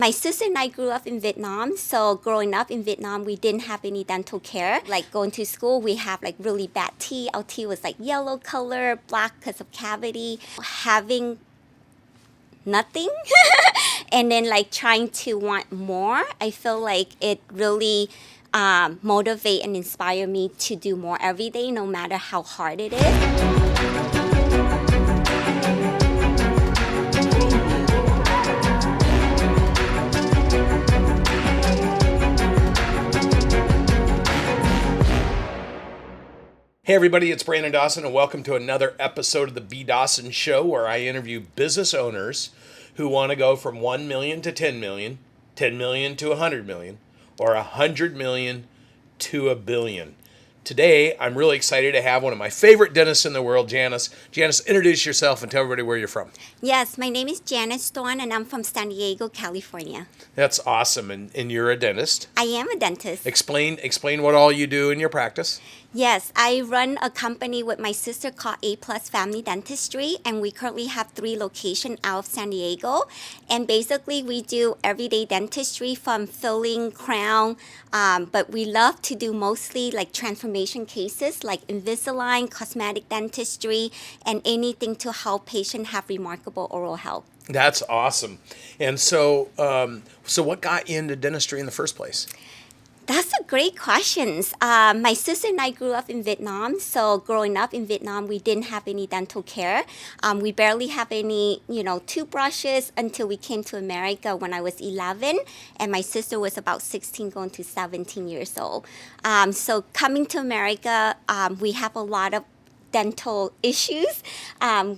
My sister and I grew up in Vietnam, so growing up in Vietnam, we didn't have any dental care. Like going to school, we have like really bad teeth. Our teeth was like yellow color, black because of cavity. Having nothing and then like trying to want more, I feel like it really motivate and inspire me to do more every day, no matter how hard it is. Hey everybody, it's Brandon Dawson and welcome to another episode of the B. Dawson Show, where I interview business owners who want to go from 1 million to 10 million, 10 million to 100 million, or 100 million to a billion. Today, I'm really excited to have one of my favorite dentists in the world, Janice. Janice, introduce yourself and tell everybody where you're from. Yes, my name is Janice Dawson and I'm from San Diego, California. That's awesome, and you're a dentist. I am a dentist. Explain what all you do in your practice. Yes, I run a company with my sister called A Plus Family Dentistry, and we currently have 3 locations out of San Diego. And basically, we do everyday dentistry from filling, crown, but we love to do mostly like transformation cases like Invisalign, cosmetic dentistry, and anything to help patients have remarkable oral health. That's awesome. And so what got you into dentistry in the first place? That's a great question. My sister and I grew up in Vietnam, so growing up in Vietnam, we didn't have any dental care. We barely have any, toothbrushes until we came to America when I was 11, and my sister was about 16 going to 17 years old. So coming to America, we have a lot of dental issues.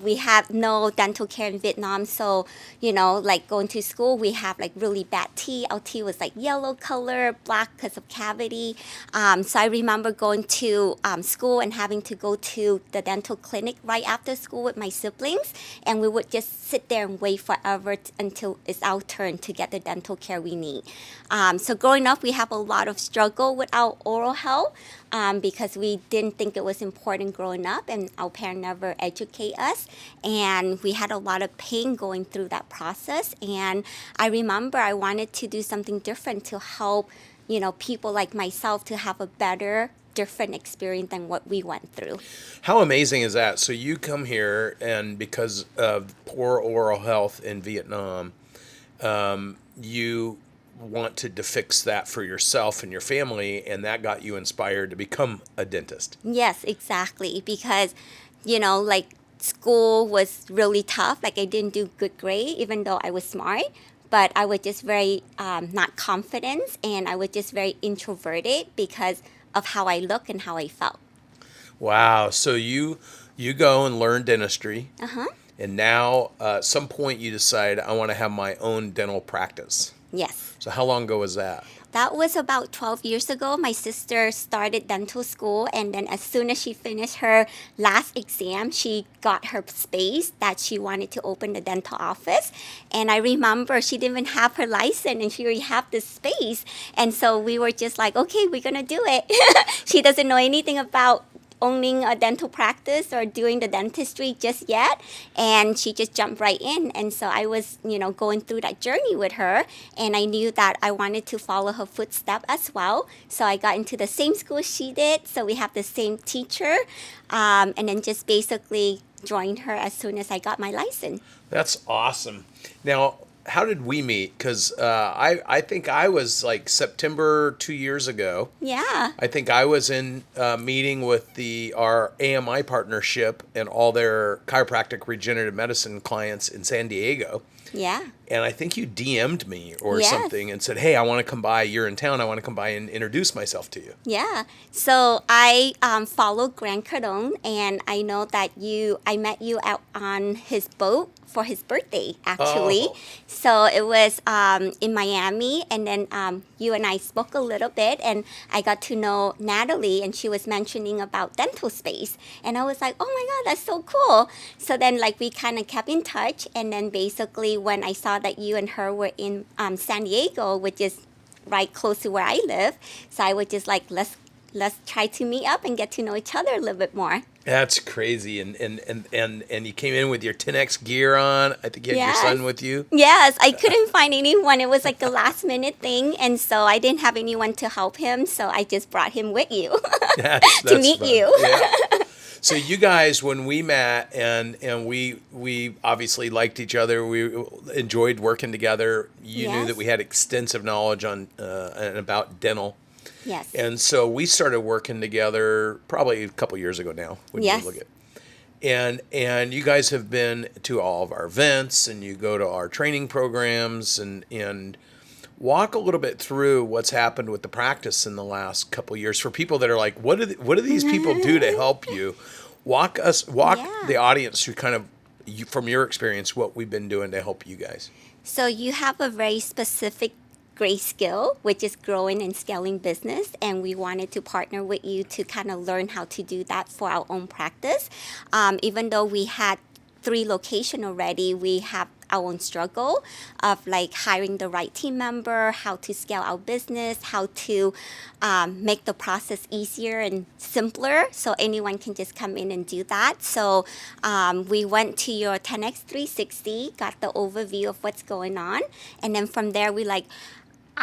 We have no dental care in Vietnam, so like going to school, we have like really bad teeth. Our teeth was like yellow color, black because of cavity. So I remember going to school and having to go to the dental clinic right after school with my siblings, and we would just sit there and wait forever until it's our turn to get the dental care we need. So growing up, we have a lot of struggle with our oral health because we didn't think it was important growing up, and our parents never educate us, and we had a lot of pain going through that process. And I remember I wanted to do something different to help people like myself to have a better, different experience than what we went through. How amazing is that? So you come here, and because of poor oral health in Vietnam, you wanted to fix that for yourself and your family, and that got you inspired to become a dentist. Yes, exactly. Because, like school was really tough. Like I didn't do good grade, even though I was smart. But I was just very not confident, and I was just very introverted because of how I look and how I felt. Wow. So you go and learn dentistry. Uh-huh. And now at some point you decide, I want to have my own dental practice. Yes. So how long ago was that? That was about 12 years ago. My sister started dental school, and then as soon as she finished her last exam, she got her space that she wanted to open the dental office. And I remember she didn't even have her license, and she already had this space. And so we were just like, okay, we're going to do it. She doesn't know anything about owning a dental practice or doing the dentistry just yet, and she just jumped right in. And so I was going through that journey with her, and I knew that I wanted to follow her footsteps as well. So I got into the same school she did, so we have the same teacher, and then just basically joined her as soon as I got my license. That's awesome. Now, how did we meet? Because I think I was like September 2 years ago. Yeah. I think I was in a meeting with our AMI partnership and all their chiropractic regenerative medicine clients in San Diego. Yeah. And I think you DM'd me or Yes. something and said, hey, I want to come by. You're in town. I want to come by and introduce myself to you. Yeah. So I follow Grant Cardone, and I know that I met you out on his boat for his birthday, actually. Oh. So it was in Miami, and then you and I spoke a little bit, and I got to know Natalie, and she was mentioning about dental space. And I was like, oh my God, that's so cool. So then we kind of kept in touch, and then basically when I saw that you and her were in San Diego, which is right close to where I live, so I was just like, let's let's try to meet up and get to know each other a little bit more. That's crazy. And you came in with your 10X gear on. I think you had your son with you. Yes, I couldn't find anyone. It was like a last minute thing. And so I didn't have anyone to help him. So I just brought him with you That's to meet fun. you. Yeah. So you guys, when we met and we obviously liked each other, we enjoyed working together. You knew Yes. that we had extensive knowledge on and about dental. Yes. And so we started working together probably a couple years ago now. When Yes. you look at, and you guys have been to all of our events, and you go to our training programs, and walk a little bit through what's happened with the practice in the last couple of years for people that are like, what do these people do to help you? Walk Yeah. the audience through kind of from your experience what we've been doing to help you guys. So you have a very specific great skill, which is growing and scaling business. And we wanted to partner with you to kind of learn how to do that for our own practice. Even though we had 3 locations already, we have our own struggle of like hiring the right team member, how to scale our business, how to make the process easier and simpler so anyone can just come in and do that. So we went to your 10X 360, got the overview of what's going on. And then from there,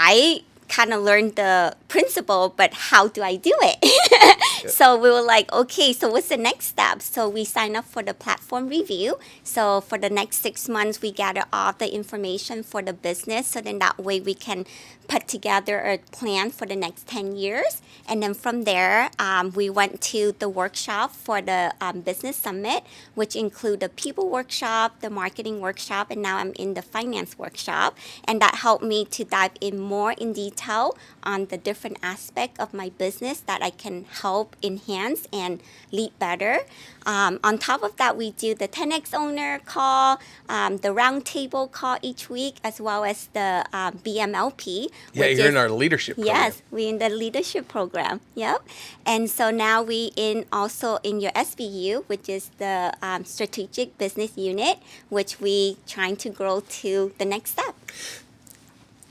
I kind of learned the principle, but how do I do it? So we were like, okay, so what's the next step? So we signed up for the platform review. So for the next 6 months, we gather all the information for the business. So then that way we can put together a plan for the next 10 years. And then from there, we went to the workshop for the business summit, which include the people workshop, the marketing workshop, and now I'm in the finance workshop. And that helped me to dive in more in detail on the different aspect of my business that I can help enhance and lead better. On top of that, we do the 10X owner call, the roundtable call each week, as well as the BMLP. Yeah, you're in our leadership program. Yes, we're in the leadership program. Yep. And so now we also in your SBU, which is the strategic business unit, which we trying to grow to the next step.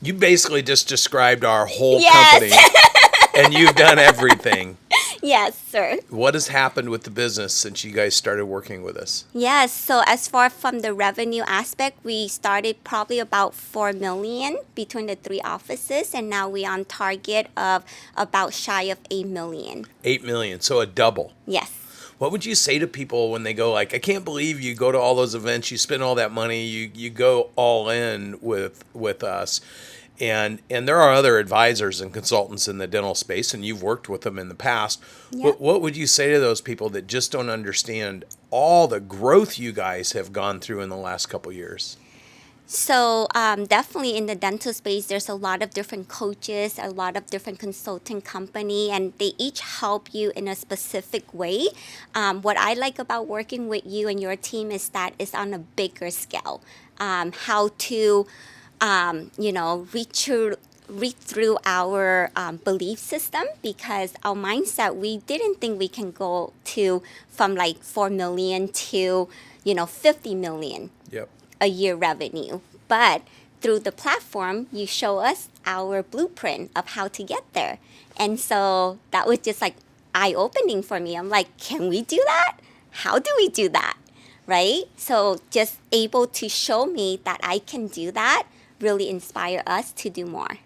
You basically just described our whole Yes. company, and you've done everything. Yes, sir. What has happened with the business since you guys started working with us? Yes, so as far from the revenue aspect, we started probably about 4 million between the 3 offices, and now we're on target of about shy of 8 million. 8 million, so a double. Yes. What would you say to people when they go like, I can't believe you go to all those events, you spend all that money, you go all in with us. And there are other advisors and consultants in the dental space, and you've worked with them in the past. Yep. What would you say to those people that just don't understand all the growth you guys have gone through in the last couple years? So definitely in the dental space, there's a lot of different coaches, a lot of different consulting company, and they each help you in a specific way. What I like about working with you and your team is that it's on a bigger scale. How to read through our belief system, because our mindset, we didn't think we can go from like 4 million to 50 million Yep. a year revenue. But through the platform, you show us our blueprint of how to get there. And so that was just like eye-opening for me. I'm like, can we do that? How do we do that? Right? So just able to show me that I can do that really inspire us to do more.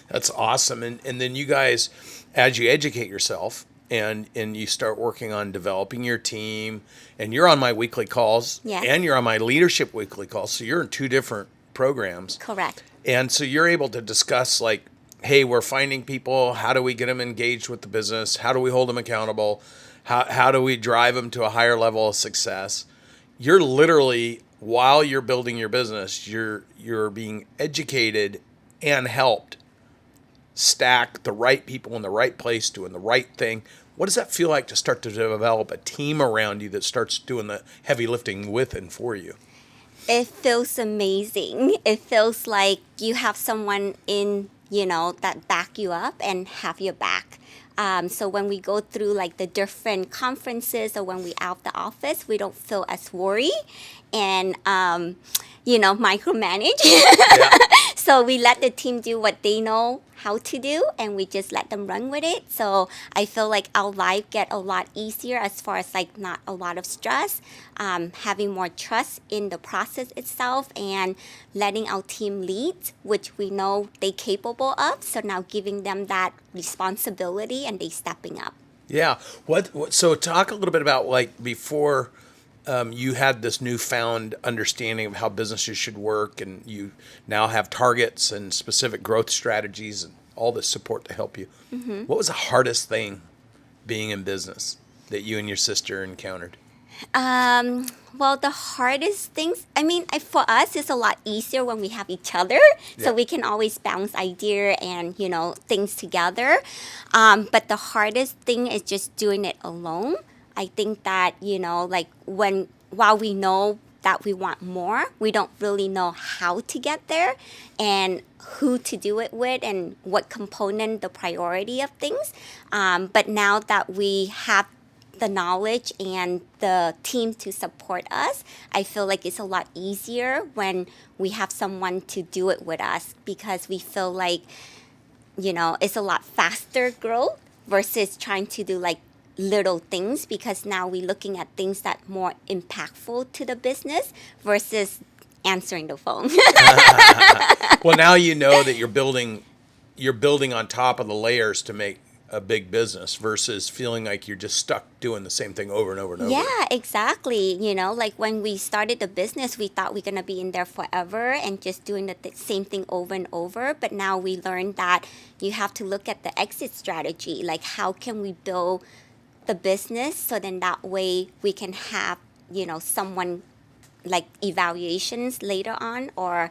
That's awesome. And then you guys, as you educate yourself and you start working on developing your team, and you're on my weekly calls, Yes. and you're on my leadership weekly calls, so you're in 2 different programs. Correct. And so you're able to discuss like, hey, we're finding people, how do we get them engaged with the business? How do we hold them accountable? How do we drive them to a higher level of success? You're literally, while you're building your business, you're being educated and helped stack the right people in the right place doing the right thing. What does that feel like to start to develop a team around you that starts doing the heavy lifting with and for you? It feels amazing. It feels like you have someone that back you up and have your back. So when we go through like the different conferences or when we out the office, we don't feel as worried and micromanage. Yeah. So we let the team do what they know how to do, and we just let them run with it. So I feel like our life get a lot easier as far as like not a lot of stress, having more trust in the process itself, and letting our team lead, which we know they capable of. So now giving them that responsibility and they stepping up. Yeah. So talk a little bit about like before you had this newfound understanding of how businesses should work, and you now have targets and specific growth strategies and all this support to help you. What was the hardest thing being in business that you and your sister encountered? Well, the hardest things, I mean, for us, it's a lot easier when we have each other. So Yeah. we can always bounce idea and, things together. But the hardest thing is just doing it alone. I think that, like while we know that we want more, we don't really know how to get there and who to do it with and what component, the priority of things. But now that we have the knowledge and the team to support us, I feel like it's a lot easier when we have someone to do it with us, because we feel like, it's a lot faster growth versus trying to do like little things, because now we're looking at things that more impactful to the business versus answering the phone. Well, now you know that you're building on top of the layers to make a big business versus feeling like you're just stuck doing the same thing over and over and over. Yeah, exactly. Like when we started the business, we thought we're going to be in there forever and just doing the same thing over and over. But now we learned that you have to look at the exit strategy. Like, how can we build the business so then that way we can have, someone like evaluations later on, or,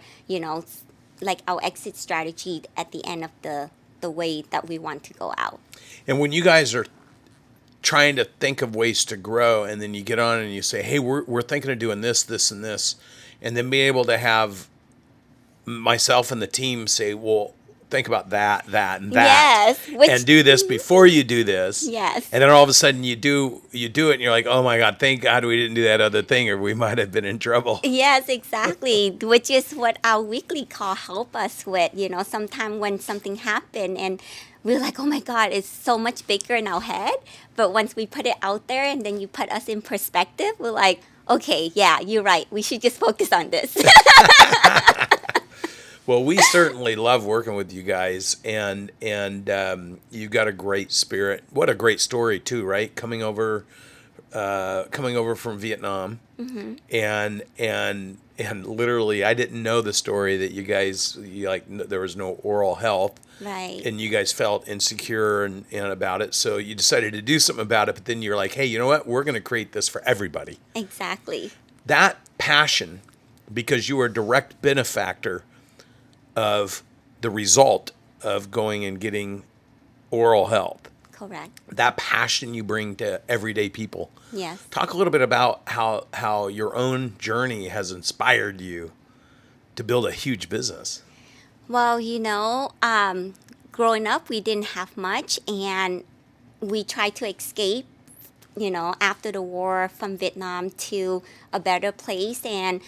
like our exit strategy at the end of the way that we want to go out. And when you guys are trying to think of ways to grow, and then you get on and you say, hey, we're thinking of doing this, this, and this, and then be able to have myself and the team say, well, think about that, and that, Yes, and do this before you do this. Yes. And then all of a sudden you do it, and you're like, oh my God, thank God we didn't do that other thing, or we might have been in trouble. Yes, exactly. Which is what our weekly call help us with. Sometimes when something happened and we're like, oh my God, it's so much bigger in our head. But once we put it out there and then you put us in perspective, we're like, okay, yeah, you're right. We should just focus on this. Well, we certainly love working with you guys, and you've got a great spirit. What a great story too, right? Coming over from Vietnam, and literally, I didn't know the story that you guys there was no oral health, Right. and you guys felt insecure and about it, so you decided to do something about it. But then you're like, hey, you know what? We're going to create this for everybody. Exactly. That passion, because you were a direct benefactor of the result of going and getting oral health. Correct. That passion you bring to everyday people. Yes. Talk a little bit about how your own journey has inspired you to build a huge business. Well, growing up, we didn't have much, and we tried to escape, after the war from Vietnam to a better place. And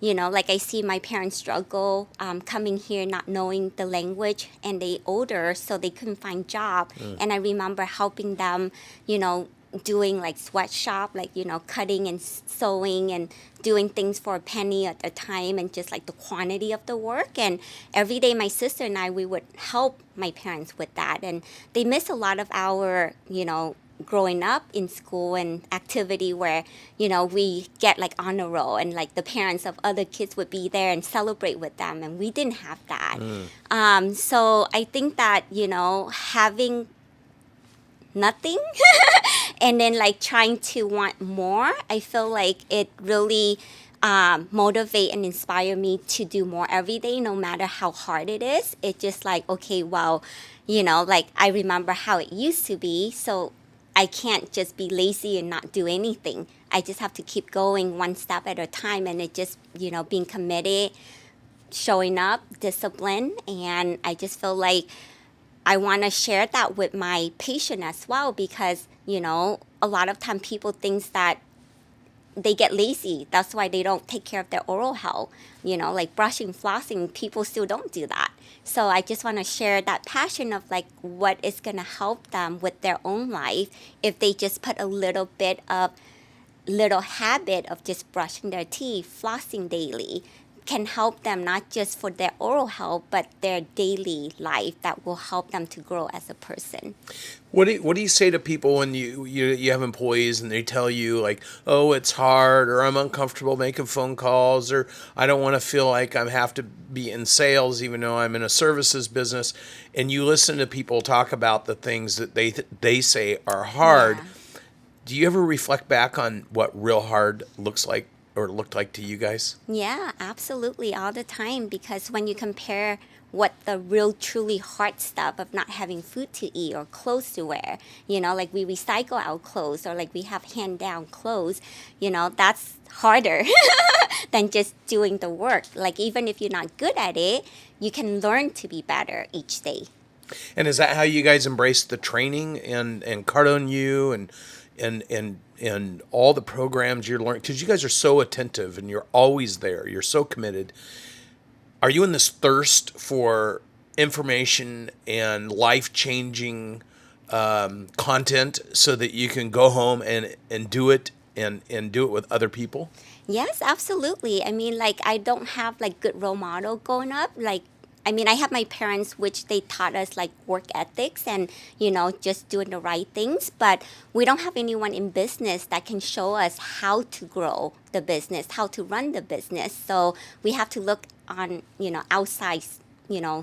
like I see my parents struggle coming here, not knowing the language, and they older, so they couldn't find job. And I remember helping them, doing like sweatshop, like, cutting and sewing and doing things for a penny at a time, and just like the quantity of the work. And every day my sister and I, we would help my parents with that. And they miss a lot of our, growing up in school and activity where, we get like honor roll, and like the parents of other kids would be there and celebrate with them, and we didn't have that. So I think that, having nothing and then like trying to want more, I feel like it really motivate and inspire me to do more every day, no matter how hard it is. It's just like, okay, well, like I remember how it used to be, so I can't just be lazy and not do anything. I just have to keep going one step at a time, and it just, being committed, showing up, discipline, and I just feel like I want to share that with my patient as well, because, a lot of time people think that they get lazy. That's why they don't take care of their oral health. Like brushing, flossing, people still don't do that. So I just want to share that passion of like what is going to help them with their own life if they just put a little bit of little habit of just brushing their teeth, flossing daily, can help them not just for their oral health, but their daily life that will help them to grow as a person. What do you say to people when you have employees and they tell you like, oh, it's hard, or I'm uncomfortable making phone calls, or I don't want to feel like I have to be in sales even though I'm in a services business, and you listen to people talk about the things that they say are hard. Yeah. Do you ever reflect back on what real hard looks like or looked like to you guys? Yeah, absolutely, all the time. Because when you compare what the real, truly hard stuff of not having food to eat or clothes to wear, like we recycle our clothes or like we have hand-down clothes, that's harder than just doing the work. Like even if you're not good at it, you can learn to be better each day. And is that how you guys embrace the training and Cardone you and all the programs you're learning? Because you guys are so attentive and you're always there. You're so committed. Are you in this thirst for information and life-changing content so that you can go home and do it and do it with other people? Yes, absolutely. I mean, like, I don't have like good role model growing up. I have my parents, which they taught us like work ethics and, just doing the right things. But we don't have anyone in business that can show us how to grow the business, how to run the business. So we have to look on, outside,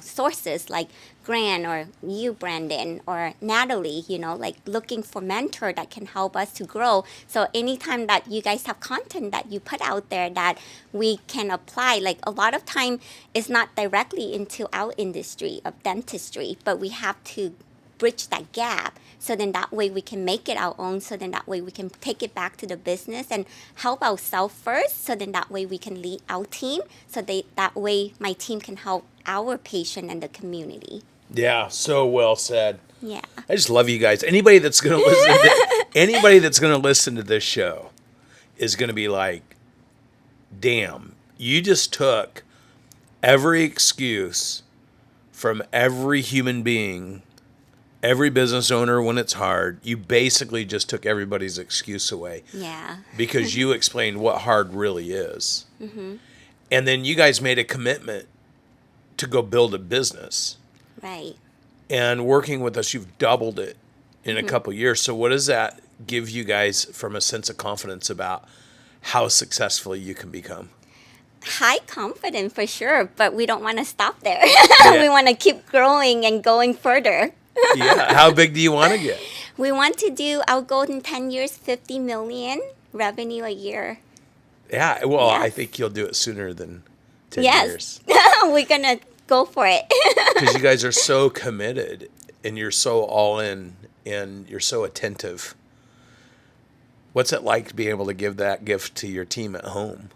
sources like Grant or you, Brandon, or Natalie, like looking for mentor that can help us to grow. So anytime that you guys have content that you put out there that we can apply, like a lot of time it's not directly into our industry of dentistry, but we have to bridge that gap. So then that way we can make it our own. So then that way we can take it back to the business and help ourselves first. So then that way we can lead our team. So that way my team can help our patient and the community. Yeah, so well said. Yeah. I just love you guys. Anybody that's going to listen to this show is going to be like, damn, you just took every excuse from every human being, every business owner when it's hard. You basically just took everybody's excuse away. Yeah. Because you explained what hard really is. Mm-hmm. And then you guys made a commitment to go build a business. Right. And working with us, you've doubled it in a couple years. So what does that give you guys from a sense of confidence about how successful you can become? High confidence for sure, but we don't want to stop there. Yeah. We want to keep growing and going further. Yeah. How big do you want to get? We want to do our goal in 10 years, 50 million revenue a year. Yeah. Well, Yes. I think you'll do it sooner than 10 Yes. years. We're going to go for it. Because you guys are so committed and you're so all in and you're so attentive. What's it like to be able to give that gift to your team at home?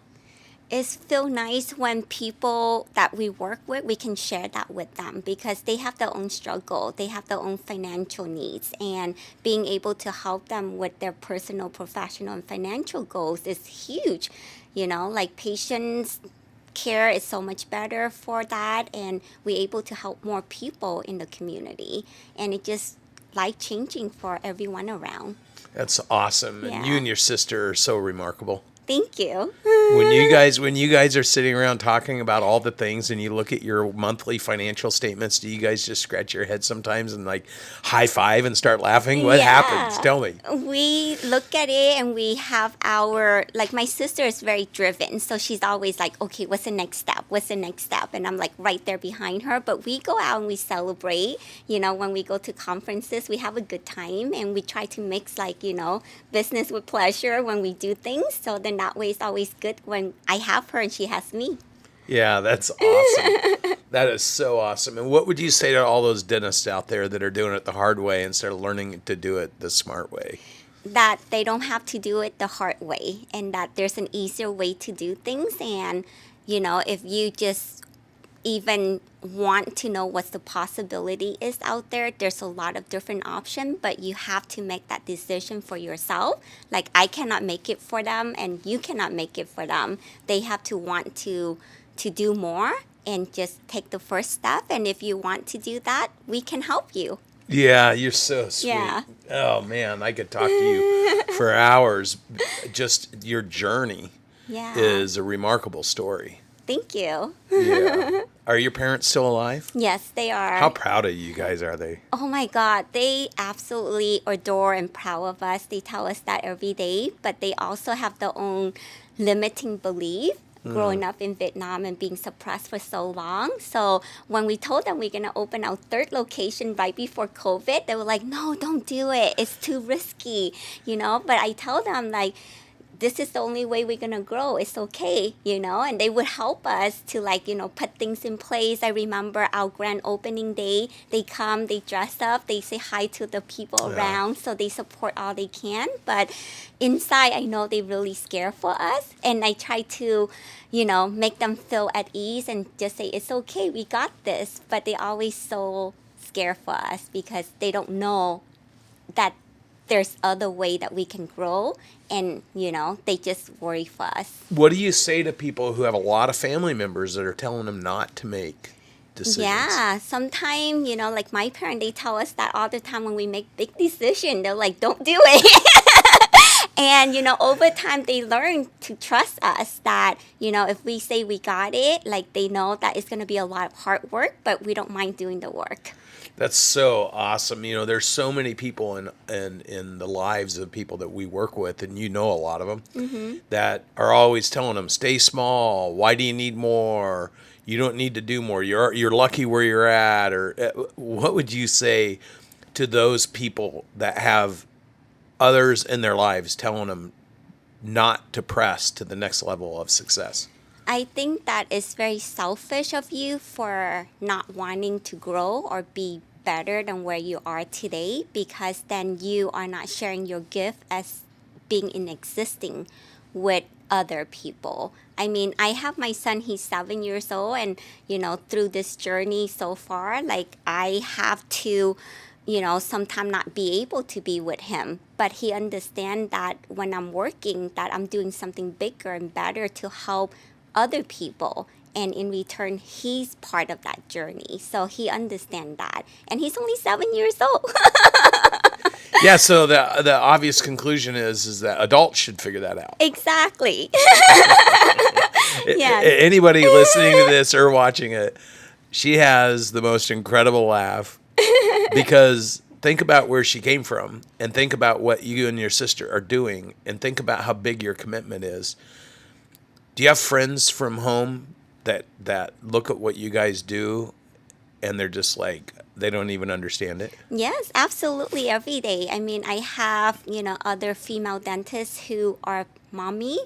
It's feel nice when people that we work with, we can share that with them because they have their own struggle. They have their own financial needs, and being able to help them with their personal, professional, and financial goals is huge. Like patients care is so much better for that, and we're able to help more people in the community, and it just life-changing for everyone around. That's awesome. And you Yeah. and your sister are so remarkable. Thank you. When you guys are sitting around talking about all the things and you look at your monthly financial statements, do you guys just scratch your head sometimes and like high five and start laughing? What Yeah. happens? Tell me. We look at it and we have like my sister is very driven. So she's always like, okay, what's the next step? What's the next step? And I'm like right there behind her. But we go out and we celebrate. When we go to conferences, we have a good time and we try to mix like, business with pleasure when we do things. So then that way it's always good when I have her and she has me. Yeah, that's awesome. That is so awesome. And what would you say to all those dentists out there that are doing it the hard way instead of learning to do it the smart way? That they don't have to do it the hard way and that there's an easier way to do things. And, if you just even want to know what the possibility is out there. There's a lot of different options, but you have to make that decision for yourself. Like, I cannot make it for them, and you cannot make it for them. They have to want to do more and just take the first step. And if you want to do that, we can help you. Yeah, you're so sweet. Yeah. Oh, man, I could talk to you for hours. Just your journey is a remarkable story. Thank you. Yeah. Are your parents still alive? Yes, they are. How proud of you guys are they? Oh my God, they absolutely adore and proud of us. They tell us that every day, but they also have their own limiting belief growing up in Vietnam and being suppressed for so long. So when we told them we're going to open our third location right before COVID, they were like, no, don't do it. It's too risky, But I tell them, like, this is the only way we're going to grow. It's okay, and they would help us to, put things in place. I remember our grand opening day, they come, they dress up, they say hi to the people around, so they support all they can. But inside, I know they're really scared for us, and I try to, make them feel at ease and just say, it's okay, we got this. But they're always so scared for us because they don't know that there's other way that we can grow, and they just worry for us. What do you say to people who have a lot of family members that are telling them not to make decisions? Yeah, sometimes like my parents, they tell us that all the time when we make big decisions. They're like, don't do it. And over time they learn to trust us, that if we say we got it, like, they know that it's going to be a lot of hard work, but we don't mind doing the work. That's so awesome. There's so many people in the lives of people that we work with, and a lot of them, that are always telling them, stay small. Why do you need more? You don't need to do more. You're lucky where you're at. Or what would you say to those people that have others in their lives telling them not to press to the next level of success? I think that it's very selfish of you for not wanting to grow or be better than where you are today, because then you are not sharing your gift as being in existing with other people. I mean, I have my son, he's 7 years old, and, through this journey so far, like, I have to, sometimes not be able to be with him. But he understands that when I'm working, that I'm doing something bigger and better to help other people, and in return he's part of that journey, so he understands that, and he's only 7 years old. Yeah, so the obvious conclusion is that adults should figure that out. Exactly. Yeah. Anybody listening to this or watching it, she has the most incredible laugh, because think about where she came from, and think about what you and your sister are doing, and think about how big your commitment is. Do you have friends from home that look at what you guys do and they're just like, they don't even understand it? Yes, absolutely, every day. I mean, I have, other female dentists who are mommy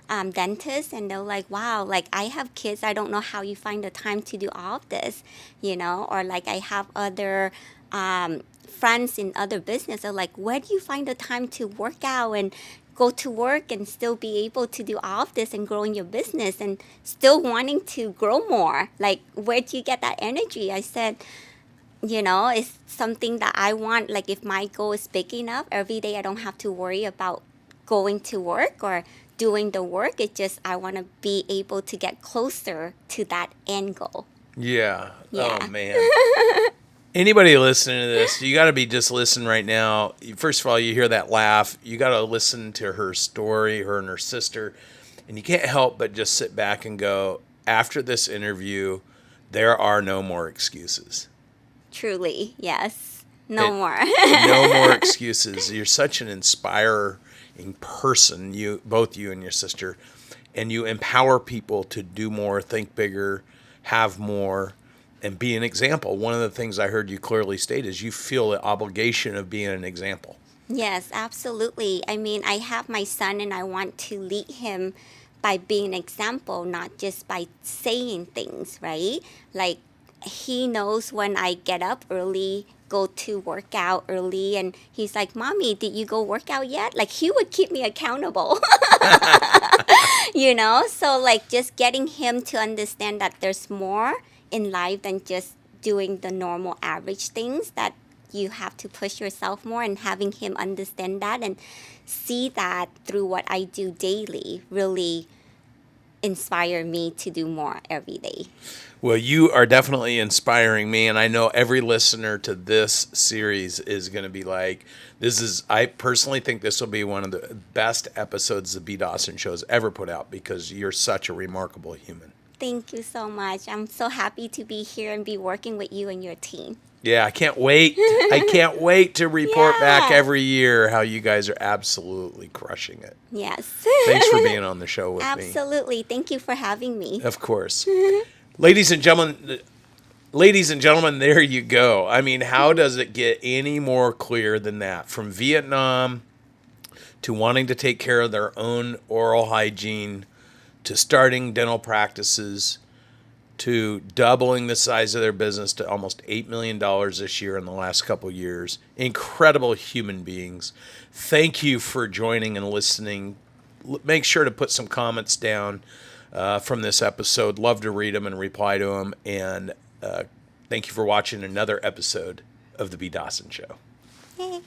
dentists, and they're like, wow, like, I have kids. I don't know how you find the time to do all of this, or like, I have other friends in other business are like, where do you find the time to work out and go to work and still be able to do all of this and growing your business and still wanting to grow more? Like, where do you get that energy? I said, it's something that I want. Like, if my goal is big enough, every day I don't have to worry about going to work or doing the work. It's just I want to be able to get closer to that end goal. Yeah. Yeah. Oh, man. Anybody listening to this, you got to be just listening right now. First of all, you hear that laugh. You got to listen to her story, her and her sister. And you can't help but just sit back and go, after this interview, there are no more excuses. Truly, yes. No more. No more excuses. You're such an inspiring person, both you and your sister. And you empower people to do more, think bigger, have more, and be an example. One of the things I heard you clearly state is you feel the obligation of being an example. Yes, absolutely. I mean, I have my son, and I want to lead him by being an example, not just by saying things, right? Like, he knows when I get up early, go to work out early, and he's like, Mommy, did you go work out yet? Like, he would keep me accountable. So like, just getting him to understand that there's more in life than just doing the normal average things, that you have to push yourself more, and having him understand that and see that through what I do daily really inspire me to do more every day. Well, you are definitely inspiring me, and I know every listener to this series is going to be like, I personally think this will be one of the best episodes the B. Dawson Show's ever put out, because you're such a remarkable human. Thank you so much. I'm so happy to be here and be working with you and your team. Yeah, I can't wait. I can't wait to report back Yeah. every year how you guys are absolutely crushing it. Yes. Thanks for being on the show with me. Absolutely. Thank you for having me. Of course. Ladies and gentlemen, there you go. I mean, how does it get any more clear than that? From Vietnam to wanting to take care of their own oral hygiene, to starting dental practices, to doubling the size of their business to almost $8 million this year in the last couple of years. Incredible human beings. Thank you for joining and listening. Make sure to put some comments down from this episode. Love to read them and reply to them. And thank you for watching another episode of The B. Dawson Show. Hey.